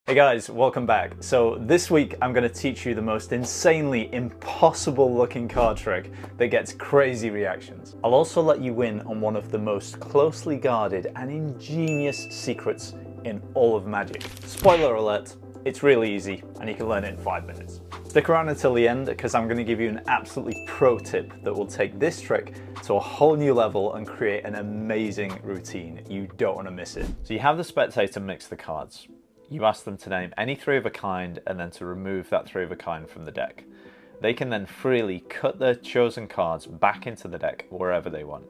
Hey guys, welcome back. So this week I'm going to teach you the most insanely impossible looking card trick that gets crazy reactions. I'll also let you in on one of the most closely guarded and ingenious secrets in all of Magic. Spoiler alert, it's really easy and you can learn it in 5 minutes. Stick around until the end because I'm going to give you an absolutely pro tip that will take this trick to a whole new level and create an amazing routine. You don't want to miss it. So you have the spectator mix the cards. You ask them to name any three of a kind and then to remove that three of a kind from the deck. They can then freely cut their chosen cards back into the deck wherever they want.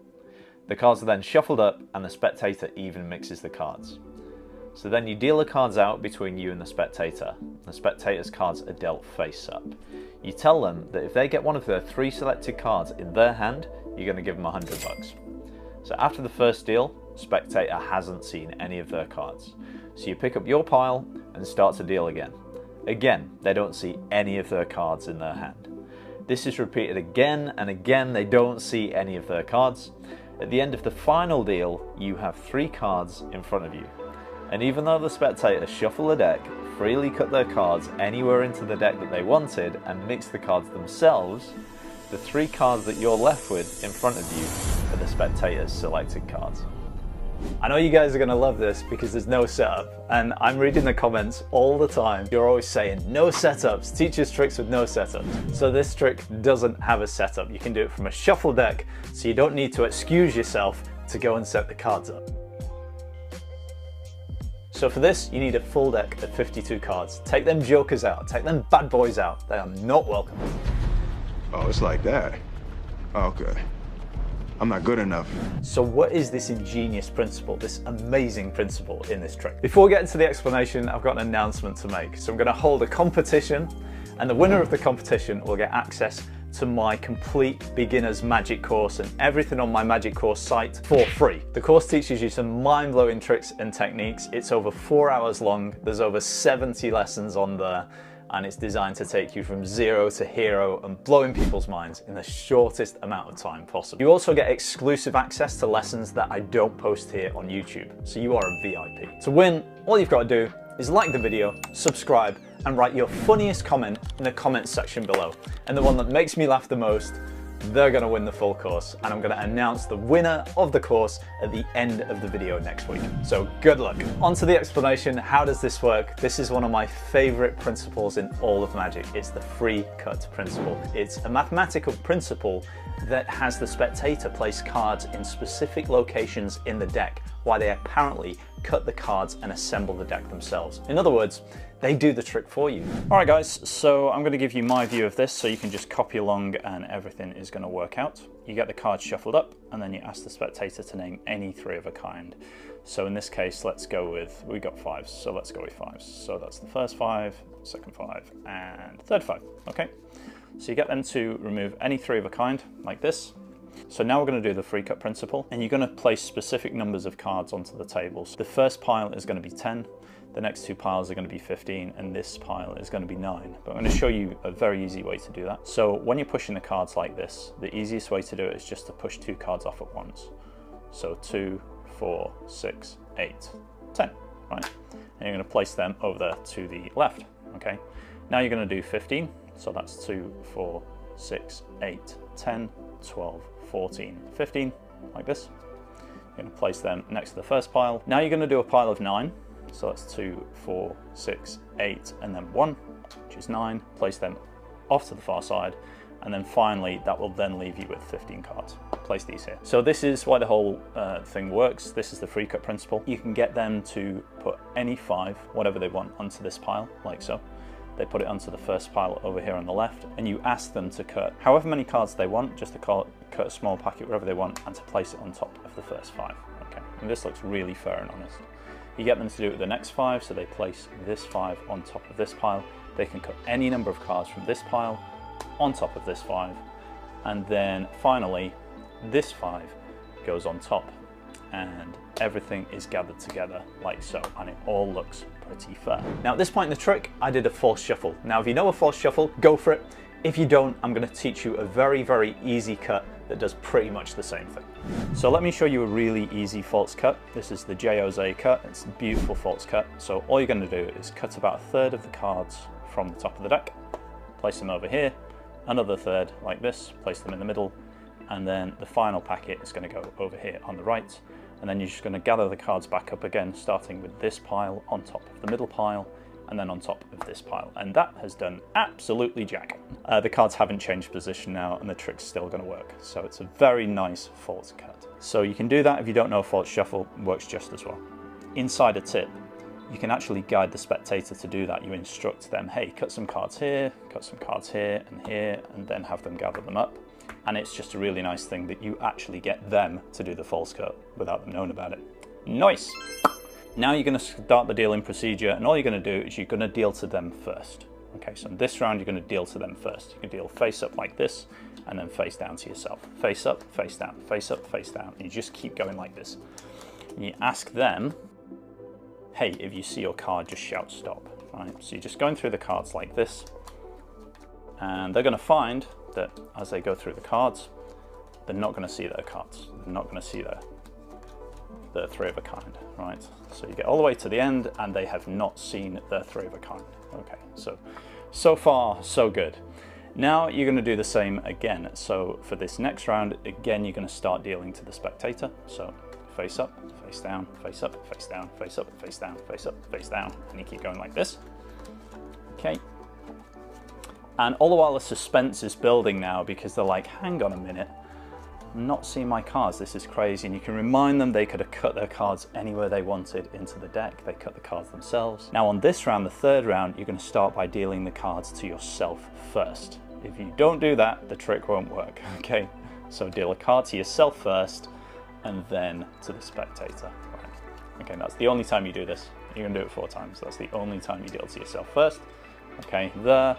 The cards are then shuffled up and the spectator even mixes the cards. So then you deal the cards out between you and the spectator. The spectator's cards are dealt face up. You tell them that if they get one of their three selected cards in their hand, you're going to give them $100. So after the first deal, spectator hasn't seen any of their cards. So you pick up your pile and start to deal again. Again, they don't see any of their cards in their hand. This is repeated again and again, they don't see any of their cards. At the end of the final deal, you have three cards in front of you. And even though the spectator shuffle the deck, freely cut their cards anywhere into the deck that they wanted and mix the cards themselves, the three cards that you're left with in front of you are the spectator's selected cards. I know you guys are going to love this because there's no setup, and I'm reading the comments all the time. You're always saying no setups, teach us tricks with no setups. So this trick doesn't have a setup. You can do it from a shuffle deck, so you don't need to excuse yourself to go and set the cards up. So for this, you need a full deck of 52 cards. Take them jokers out, take them bad boys out. They are not welcome. Oh, it's like that. Okay. I'm not good enough. So what is this ingenious principle, this amazing principle in this trick? Before we get into the explanation, I've got an announcement to make. So I'm going to hold a competition, and the winner of the competition will get access to my complete beginner's Magic course and everything on my Magic course site for free. The course teaches you some mind-blowing tricks and techniques. It's over 4 hours long. There's over 70 lessons on there, and it's designed to take you from zero to hero and blowing people's minds in the shortest amount of time possible. You also get exclusive access to lessons that I don't post here on YouTube, so you are a VIP. To win, all you've got to do is like the video, subscribe, and write your funniest comment in the comments section below. And the one that makes me laugh the most, they're going to win the full course, and I'm going to announce the winner of the course at the end of the video next week. So good luck. On to the explanation. How does this work? This is one of my favorite principles in all of Magic. It's the free cut principle. It's a mathematical principle that has the spectator place cards in specific locations in the deck while they apparently cut the cards and assemble the deck themselves. In other words, they do the trick for you. All right guys, so I'm going to give you my view of this so you can just copy along and everything is going to work out. You get the cards shuffled up and then you ask the spectator to name any three of a kind. So in this case, let's go with, we got fives, so let's go with fives. So that's the first five, second five, and third five, okay? So you get them to remove any three of a kind, like this. So now we're going to do the free cut principle, and you're going to place specific numbers of cards onto the table. So the first pile is going to be 10, the next two piles are going to be 15, and this pile is going to be 9. But I'm going to show you a very easy way to do that. So when you're pushing the cards like this, the easiest way to do it is just to push 2 cards off at once. So 2, 4, 6, 8, 10, right? And you're going to place them over there to the left, okay? Now you're going to do 15, so that's 2, 4, 6, 8, 10, 12, 14, 15, like this. You're going to place them next to the first pile. Now you're going to do a pile of 9. So that's 2, 4, 6, 8, and then 1, which is 9. Place them off to the far side. And then finally, that will then leave you with 15 cards. Place these here. So this is why the whole thing works. This is the free cut principle. You can get them to put any 5, whatever they want, onto this pile, like so. They put it onto the first pile over here on the left, and you ask them to cut however many cards they want, just to cut a small packet wherever they want, and to place it on top of the first 5. Okay, and this looks really fair and honest. You get them to do it with the next 5, so they place this 5 on top of this pile. They can cut any number of cards from this pile on top of this 5, and then finally this 5 goes on top, and everything is gathered together like so, and it all looks pretty fair. Now at this point in the trick, I did a false shuffle. Now if you know a false shuffle, go for it. If you don't, I'm going to teach you a very, very easy cut that does pretty much the same thing. So let me show you a really easy false cut. This is the J-Jose cut. It's a beautiful false cut. So all you're going to do is cut about a third of the cards from the top of the deck, place them over here, another third like this, place them in the middle, and then the final packet is going to go over here on the right. And then you're just going to gather the cards back up again, starting with this pile on top of the middle pile, and then on top of this pile. And that has done absolutely jack. The cards haven't changed position now, and the trick's still going to work. So it's a very nice false cut. So you can do that if you don't know false shuffle, works just as well. Inside a tip, you can actually guide the spectator to do that. You instruct them, hey, cut some cards here, and then have them gather them up. And it's just a really nice thing that you actually get them to do the false cut without them knowing about it. Nice! Now you're going to start the dealing procedure, and all you're going to do is you're going to deal to them first. Okay, so in this round you're going to deal to them first. You can deal face up like this, and then face down to yourself. Face up, face down, face up, face down. And you just keep going like this. And you ask them, hey, if you see your card, just shout stop. Right? So you're just going through the cards like this, and they're going to find that as they go through the cards, they're not going to see their cards. They're not going to see the three of a kind, right? So you get all the way to the end and they have not seen their three of a kind. Okay, so far so good. Now you're going to do the same again. So for this next round, again, you're going to start dealing to the spectator. So face up, face down, face up, face down, face up, face down, face up, face down, and you keep going like this. Okay. And all the while the suspense is building now, because they're like, hang on a minute, I'm not seeing my cards, this is crazy. And you can remind them they could have cut their cards anywhere they wanted into the deck. They cut the cards themselves. Now on this round, the third round, you're going to start by dealing the cards to yourself first. If you don't do that, the trick won't work, okay? So deal a card to yourself first, and then to the spectator. Right. Okay, that's the only time you do this. You're going to do it 4 times. That's the only time you deal to yourself first. Okay, there.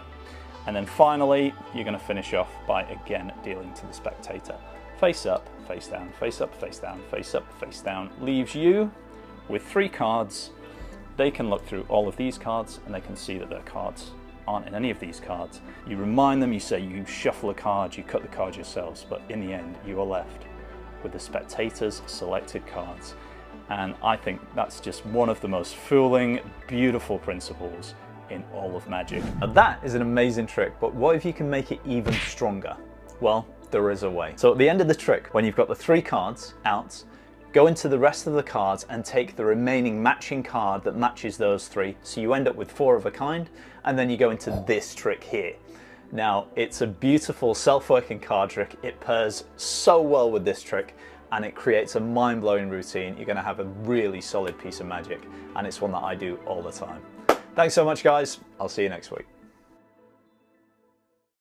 And then finally, you're going to finish off by again dealing to the spectator. Face up, face down, face up, face down, face up, face down. Leaves you with 3 cards. They can look through all of these cards and they can see that their cards aren't in any of these cards. You remind them, you say you shuffle a card, you cut the card yourselves, but in the end you are left with the spectator's selected cards. And I think that's just one of the most fooling, beautiful principles in all of Magic. Now that is an amazing trick, but what if you can make it even stronger? Well, there is a way. So at the end of the trick, when you've got the 3 cards out, go into the rest of the cards and take the remaining matching card that matches those 3. So you end up with 4 of a kind, and then you go into this trick here. Now, it's a beautiful self-working card trick. It pairs so well with this trick, and it creates a mind-blowing routine. You're gonna have a really solid piece of Magic, and it's one that I do all the time. Thanks so much, guys. I'll see you next week.